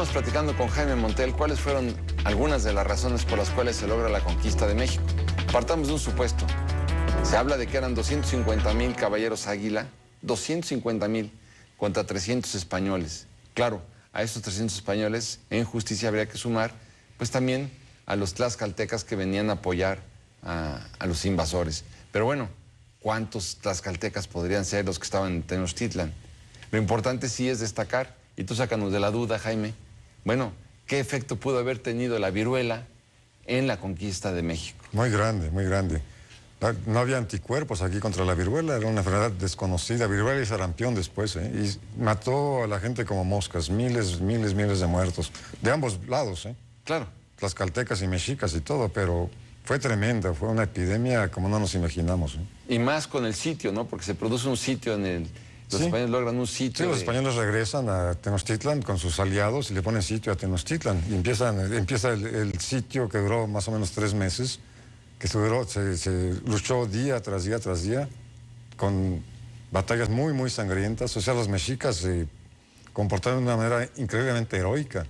Estamos platicando con Jaime Montiel cuáles fueron algunas de las razones por las cuales se logra la conquista de México. Partamos de un supuesto. Se habla de que eran 250,000 caballeros águila, 250,000 contra 300 españoles. Claro, a estos 300 españoles en justicia habría que sumar, pues también a los tlaxcaltecas que venían a apoyar a los invasores. Pero bueno, ¿cuántos tlaxcaltecas podrían ser los que estaban en Tenochtitlan? Lo importante sí es destacar, y tú sácanos de la duda, Jaime, bueno, ¿qué efecto pudo haber tenido la viruela en la conquista de México? Muy grande, muy grande. No había anticuerpos aquí contra la viruela, era una enfermedad desconocida, viruela y sarampión después, y mató a la gente como moscas, miles de muertos, de ambos lados, Claro. Tlaxcaltecas y mexicas y todo, pero fue tremenda, fue una epidemia como no nos imaginamos. Y más con el sitio, ¿no? Porque se produce un sitio en el... Los españoles logran un sitio. Sí, los españoles regresan a Tenochtitlan con sus aliados y le ponen sitio a Tenochtitlan. Y empieza el sitio que duró más o menos 3 meses, que se luchó día tras día tras día, con batallas muy sangrientas. O sea, los mexicas se comportaron de una manera increíblemente heroica,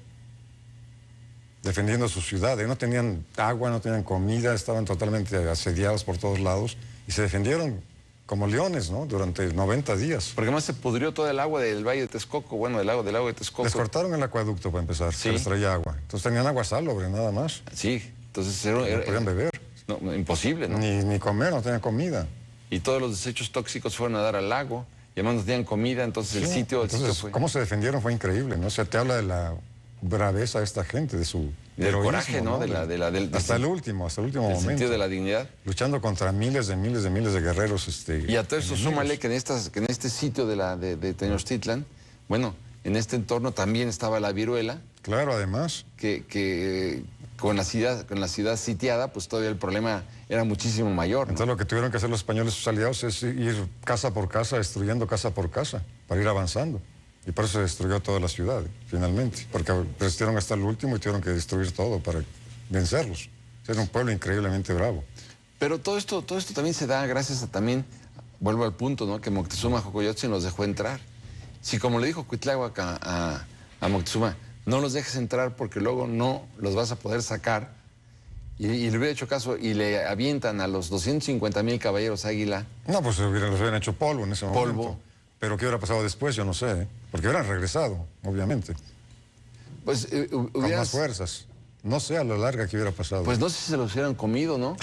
defendiendo su ciudad. No tenían agua, no tenían comida, estaban totalmente asediados por todos lados y se defendieron como leones, ¿no? Durante 90 días. Porque además se pudrió todo el agua del Valle de Texcoco, bueno, del lago de Texcoco. Les cortaron el acueducto para empezar, sí, que les traía agua. Entonces tenían agua salobre, nada más. Sí, entonces no podían beber. No, imposible, ¿no? Ni comer, no tenían comida. Y todos los desechos tóxicos fueron a dar al lago, y además no tenían comida, entonces Sí, el sitio fue... cómo se defendieron fue increíble, ¿no? O sea, te habla de la braveza de esta gente, de su del heroísmo, coraje, ¿no? Hasta el último momento. Sentido de la dignidad. Luchando contra miles de guerreros. Y a todo eso súmale que en este sitio de Tenochtitlan, bueno, en este entorno también estaba la viruela. Claro, además. Que con la ciudad sitiada, pues todavía el problema era muchísimo mayor, ¿no? Entonces lo que tuvieron que hacer los españoles, sus aliados, es ir casa por casa, destruyendo casa por casa, para ir avanzando. Y por eso se destruyó toda la ciudad, finalmente. Porque resistieron hasta el último y tuvieron que destruir todo para vencerlos. Era un pueblo increíblemente bravo. Pero todo esto también se da gracias a también, vuelvo al punto, ¿no? Que Moctezuma Xocoyotzin los dejó entrar. Si como le dijo Cuitláhuac a Moctezuma, no los dejes entrar porque luego no los vas a poder sacar, y le hubiera hecho caso y le avientan a los 250,000 caballeros águila. No, pues los hubieran hecho polvo en ese momento. Polvo. Pero ¿qué hubiera pasado después? Yo no sé, porque hubieran regresado, obviamente. Pues con más fuerzas. No sé a lo larga qué hubiera pasado. Pues no sé si se los hubieran comido, ¿no?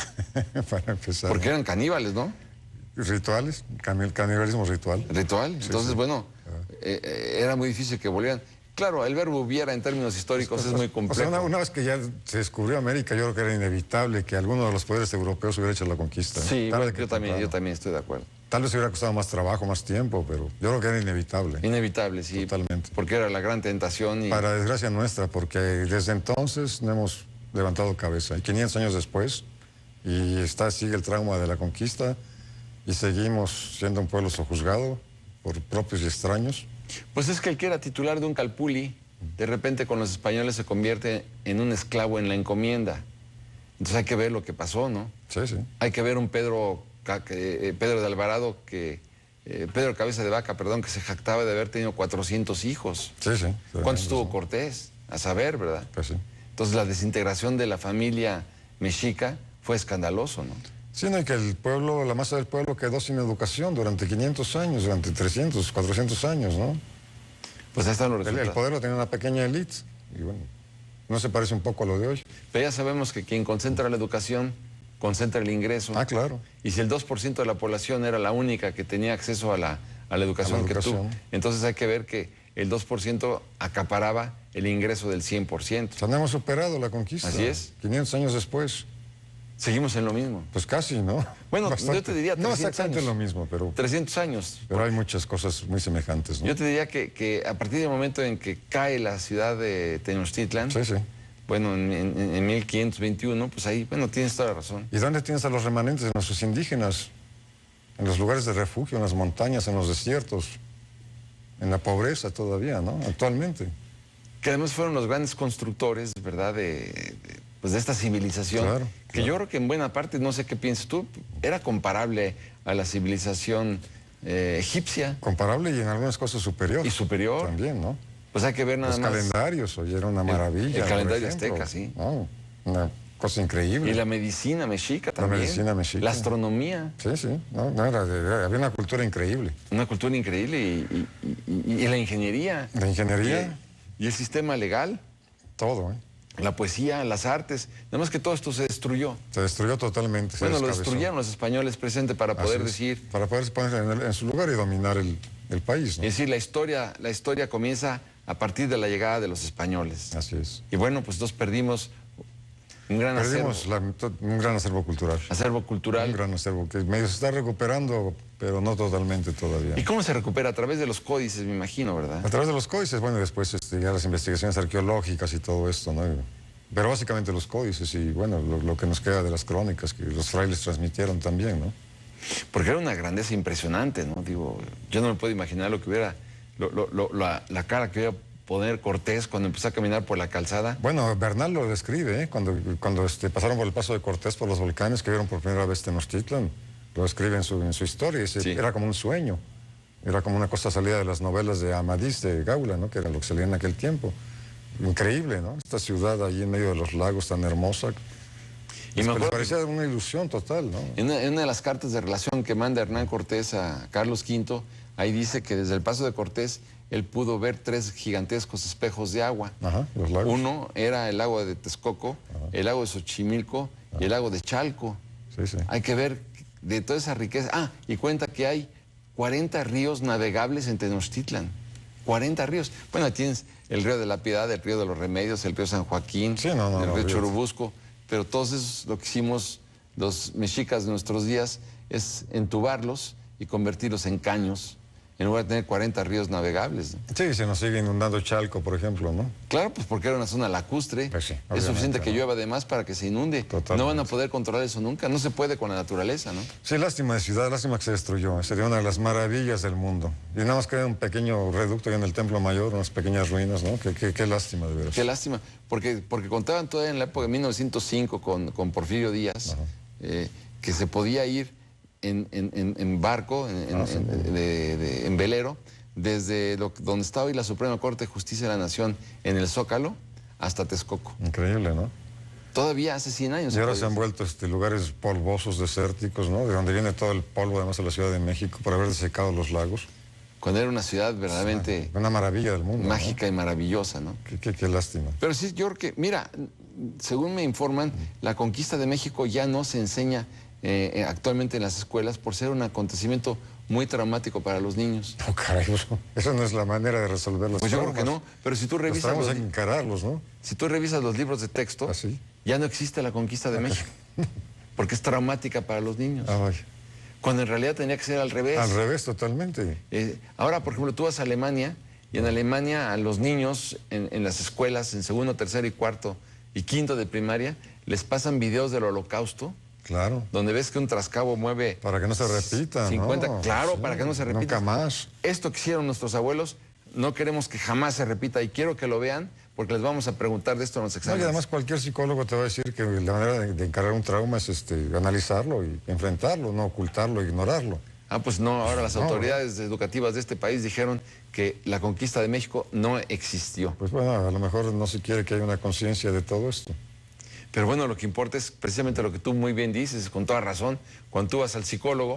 Para empezar. Porque eran caníbales, ¿no? Rituales, canibalismo ritual. ¿Ritual? Sí, entonces, sí. bueno, era muy difícil que volvieran. Claro, el verbo hubiera en términos históricos es muy complejo. O sea, una vez que ya se descubrió América, yo creo que era inevitable que alguno de los poderes europeos hubiera hecho la conquista. Sí, bueno, yo también estoy de acuerdo. Tal vez hubiera costado más trabajo, más tiempo, pero yo creo que era inevitable. Inevitable, sí. Totalmente. Porque era la gran tentación. Y... Para desgracia nuestra, porque desde entonces no hemos levantado cabeza. Y 500 años después, y sigue el trauma de la conquista, y seguimos siendo un pueblo sojuzgado por propios y extraños. Pues es que el que era titular de un calpulli, de repente con los españoles se convierte en un esclavo en la encomienda. Entonces hay que ver lo que pasó, ¿no? Sí, sí. Hay que ver un Pedro de Alvarado, Pedro Cabeza de Vaca, perdón, que se jactaba de haber tenido 400 hijos. Sí, sí. ¿Cuántos tuvo Cortés? A saber, ¿verdad? Pues sí. Entonces la desintegración de la familia mexica fue escandaloso, ¿no? Sí, no, y que el pueblo, la masa del pueblo quedó sin educación durante 500 años, durante 300, 400 años, ¿no? Pues ahí están los resultados. El poder lo tenía una pequeña élite, y bueno, no se parece un poco a lo de hoy. Pero ya sabemos que quien concentra la educación, concentra el ingreso. Ah, claro. Y si el 2% de la población era la única que tenía acceso a la educación que tú, entonces hay que ver que el 2% acaparaba el ingreso del 100%. O sea, no hemos superado la conquista. Así es. 500 años después. Seguimos en lo mismo. Pues casi, ¿no? Bueno, bastante. Yo te diría 300 No exactamente años. lo mismo, pero... 300 años. Pero hay muchas cosas muy semejantes, ¿no? Yo te diría que a partir del momento en que cae la ciudad de Tenochtitlan, sí, sí. Bueno, en 1521, pues ahí, bueno, tienes toda la razón. ¿Y dónde tienes a los remanentes de nuestros indígenas? En los lugares de refugio, en las montañas, en los desiertos, en la pobreza todavía, ¿no? Actualmente. Que además fueron los grandes constructores, ¿verdad?, de esta civilización. Claro, que yo creo que en buena parte, no sé qué piensas tú, era comparable a la civilización egipcia. Comparable y en algunas cosas superior. Y superior. También, ¿no? Pues hay que ver nada Los más. calendarios, oye, era una maravilla. El calendario por ejemplo. azteca, sí. No, una cosa increíble. Y la medicina mexica también. medicina mexica. La astronomía. Sí, sí, había una cultura increíble. Una cultura increíble y la ingeniería. La ingeniería, Y el sistema legal, todo, ¿eh? la poesía, las artes. Nada más que todo esto se destruyó. Se destruyó totalmente. se Bueno, lo descabezó. destruyeron los españoles presentes para poder Así es, decir. para poder ponerse en su lugar y dominar el país, ¿no? Es decir, la historia comienza a partir de la llegada de los españoles. Así es. Y bueno, pues nosotros perdimos un gran Perdimos un gran acervo cultural. acervo cultural. Un gran acervo que medio se está recuperando, pero no totalmente todavía. ¿Y cómo se recupera? A través de los códices, me imagino, ¿verdad? A través de los códices, bueno, después ya las investigaciones arqueológicas y todo esto, ¿no? Pero básicamente los códices y, bueno, lo que nos queda de las crónicas que los frailes transmitieron también, ¿no? Porque era una grandeza impresionante, ¿no? Digo, yo no me puedo imaginar lo que hubiera, la cara que iba a poner Cortés cuando empezó a caminar por la calzada. Bueno, Bernal lo describe, ¿eh? Cuando pasaron por el paso de Cortés por los volcanes que vieron por primera vez Tenochtitlan. Lo escribe en su historia. Sí. Era como un sueño. Era como una cosa salida de las novelas de Amadís de Gaula, ¿no? Que era lo que salía en aquel tiempo. Increíble, ¿no? Esta ciudad allí en medio de los lagos tan hermosa. Y me acuerdo parecía una ilusión total, ¿no? en una de las cartas de relación que manda Hernán Cortés a Carlos V, ahí dice que desde el paso de Cortés él pudo ver 3 gigantescos espejos de agua. Ajá, los lagos. Uno era el lago de Texcoco, el lago de Xochimilco y el lago de Chalco. Sí, sí. Hay que ver de toda esa riqueza. Ah, y cuenta que hay 40 ríos navegables en Tenochtitlan. 40 ríos. Bueno, tienes el río de la Piedad, el río de los Remedios, el río San Joaquín, Sí, el río olvídate. Churubusco. Pero todos esos, lo que hicimos los mexicas de nuestros días es entubarlos y convertirlos en caños, en lugar de tener 40 ríos navegables, ¿no? Sí, se nos sigue inundando Chalco, por ejemplo, ¿no? Claro, pues porque era una zona lacustre. Pues sí, es obviamente, suficiente que ¿no? llueva de más para que se inunde. Totalmente. No van a poder controlar eso nunca. No se puede con la naturaleza, ¿no? Sí, lástima de ciudad, lástima que se destruyó. Sería una de las maravillas del mundo. Y nada más queda un pequeño reducto ahí en el Templo Mayor, unas pequeñas ruinas, ¿no? Qué lástima, de veras. Qué lástima, porque contaban todavía en la época de 1905 con Porfirio Díaz, que se podía ir en barco, en velero, desde donde está hoy la Suprema Corte de Justicia de la Nación, en el Zócalo, hasta Texcoco. Increíble, ¿no? Todavía hace 100 años. Y ahora se han vuelto lugares polvosos, desérticos, ¿no? De donde viene todo el polvo, además, de la Ciudad de México, por haber desecado los lagos. Cuando era una ciudad verdaderamente Una maravilla del mundo, mágica y maravillosa, ¿no? Qué lástima. Pero sí, yo creo que, mira, según me informan, la conquista de México ya no se enseña actualmente en las escuelas por ser un acontecimiento muy traumático para los niños. No, caray, eso no es la manera de resolver los Pues yo creo traumas. que no, pero si tú Los revisas traumas hay que encararlos, ¿no? si tú revisas los libros de texto, ¿Ah, sí? ya no existe la conquista de México, porque es traumática para los niños, Ay, cuando en realidad tenía que ser al revés. al revés, totalmente. Ahora, por ejemplo, tú vas a Alemania y en Alemania a los niños en las escuelas, en segundo, tercero y cuarto y quinto de primaria, les pasan videos del Holocausto, Claro. donde ves que un trascabo mueve... Para que no se repita, 50, ¿no? claro, Sí, para que no se repita. Nunca más. Esto que hicieron nuestros abuelos, no queremos que jamás se repita y quiero que lo vean porque les vamos a preguntar de esto en los No, y exámenes. además cualquier psicólogo te va a decir que la manera de encarar un trauma es analizarlo y enfrentarlo, no ocultarlo, ignorarlo. Ah, pues no, ahora las No, autoridades educativas de este país dijeron que la conquista de México no existió. Pues bueno, a lo mejor no se quiere que haya una conciencia de todo esto. Pero bueno, lo que importa es precisamente lo que tú muy bien dices, con toda razón. Cuando tú vas al psicólogo,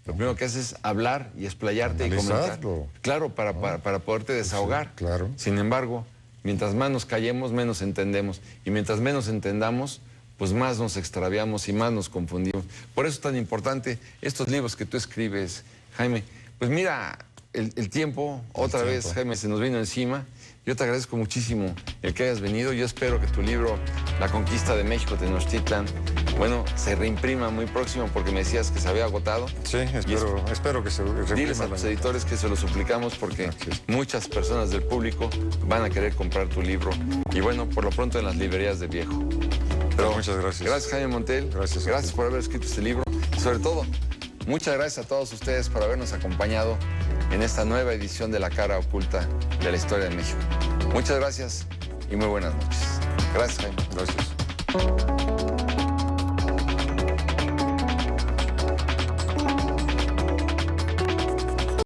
lo primero que haces es hablar y explayarte y comentar. Analizarlo. Claro, para poderte desahogar. Sí, claro. Sin embargo, mientras más nos callemos, menos entendemos. Y mientras menos entendamos, pues más nos extraviamos y más nos confundimos. Por eso es tan importante estos libros que tú escribes, Jaime. Pues mira, el tiempo, otra vez, Jaime, se nos vino encima. Yo te agradezco muchísimo el que hayas venido. Yo espero que tu libro, La Conquista de México, Tenochtitlan, bueno, se reimprima muy próximo porque me decías que se había agotado. Sí, espero que se reimprima. Diles a tus editores que se lo suplicamos porque muchas personas del público van a querer comprar tu libro. Y bueno, por lo pronto en las librerías de viejo. Pero muchas gracias. Gracias, Jaime Montel. Gracias a Gracias ti. por haber escrito este libro. Y sobre todo, muchas gracias a todos ustedes por habernos acompañado en esta nueva edición de La Cara Oculta de la Historia de México. Muchas gracias y muy buenas noches. Gracias, Jaime. Gracias.